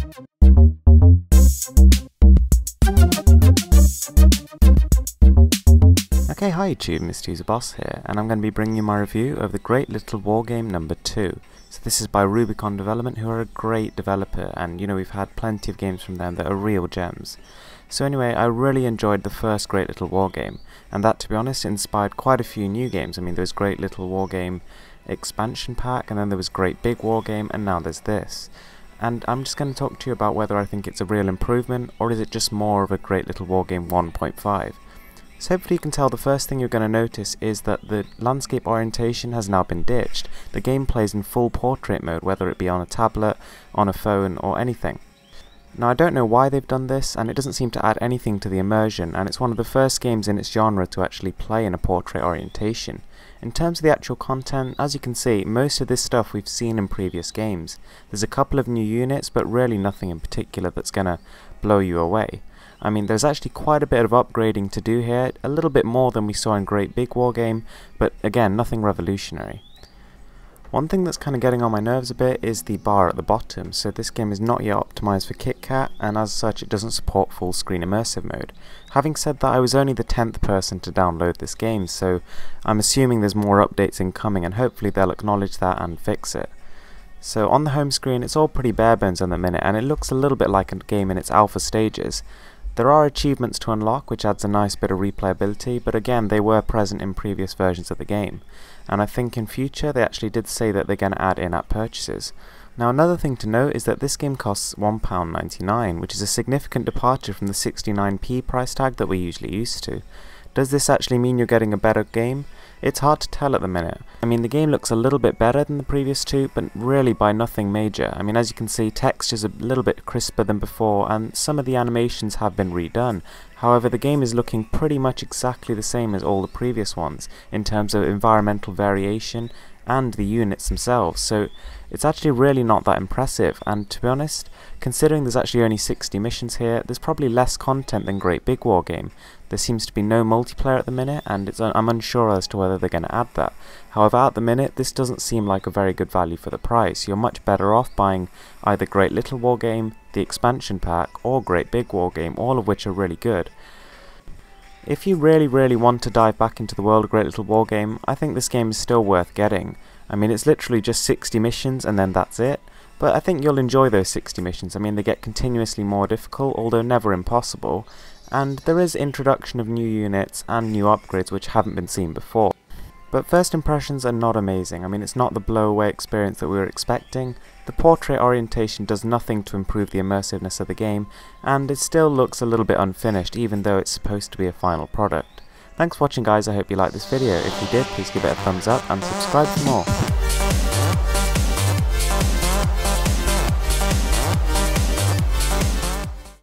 Okay, hi YouTube, Mr. User Boss here, and I'm going to be bringing you my review of the Great Little War Game number 2. So this is by Rubicon Development, who are a great developer, and you know, we've had plenty of games from them that are real gems. So anyway, I really enjoyed the first Great Little War Game, and that, to be honest, inspired quite a few new games. I mean, there was Great Little War Game expansion pack, and then there was Great Big War Game, and now there's this. And I'm just going to talk to you about whether I think it's a real improvement, or is it just more of a Great Little War Game 1.5. So hopefully you can tell the first thing you're going to notice is that the landscape orientation has now been ditched. The game plays in full portrait mode, whether it be on a tablet, on a phone, or anything. Now I don't know why they've done this, and it doesn't seem to add anything to the immersion, and it's one of the first games in its genre to actually play in a portrait orientation. In terms of the actual content, as you can see, most of this stuff we've seen in previous games. There's a couple of new units, but really nothing in particular that's gonna blow you away. I mean, there's actually quite a bit of upgrading to do here, a little bit more than we saw in Great Big War Game, but again, nothing revolutionary. One thing that's kind of getting on my nerves a bit is the bar at the bottom. So this game is not yet optimized for KitKat, and as such it doesn't support full screen immersive mode. Having said that, I was only the 10th person to download this game, so I'm assuming there's more updates incoming, and hopefully they'll acknowledge that and fix it. So on the home screen it's all pretty bare bones in the minute, and it looks a little bit like a game in its alpha stages. There are achievements to unlock, which adds a nice bit of replayability, but again, they were present in previous versions of the game. And I think in future they actually did say that they're going to add in-app purchases. Now another thing to note is that this game costs £1.99, which is a significant departure from the 69p price tag that we're usually used to. Does this actually mean you're getting a better game? It's hard to tell at the minute. I mean, the game looks a little bit better than the previous two, but really by nothing major. I mean, as you can see, texture's a little bit crisper than before, and some of the animations have been redone. However, the game is looking pretty much exactly the same as all the previous ones, in terms of environmental variation and the units themselves, so it's actually really not that impressive. And to be honest, considering there's actually only 60 missions here, there's probably less content than Great Big War Game. There seems to be no multiplayer at the minute, and I'm unsure as to whether they're going to add that. However, at the minute, this doesn't seem like a very good value for the price. You're much better off buying either Great Little War Game, the expansion pack, or Great Big War Game, all of which are really good. If you really want to dive back into the world of Great Little War Game, I think this game is still worth getting. I mean, it's literally just 60 missions and then that's it, but I think you'll enjoy those 60 missions. I mean, they get continuously more difficult, although never impossible, and there is introduction of new units and new upgrades which haven't been seen before. But first impressions are not amazing. I mean, it's not the blow-away experience that we were expecting. The portrait orientation does nothing to improve the immersiveness of the game, and it still looks a little bit unfinished, even though it's supposed to be a final product. Thanks for watching guys, I hope you liked this video. If you did, please give it a thumbs up and subscribe for more.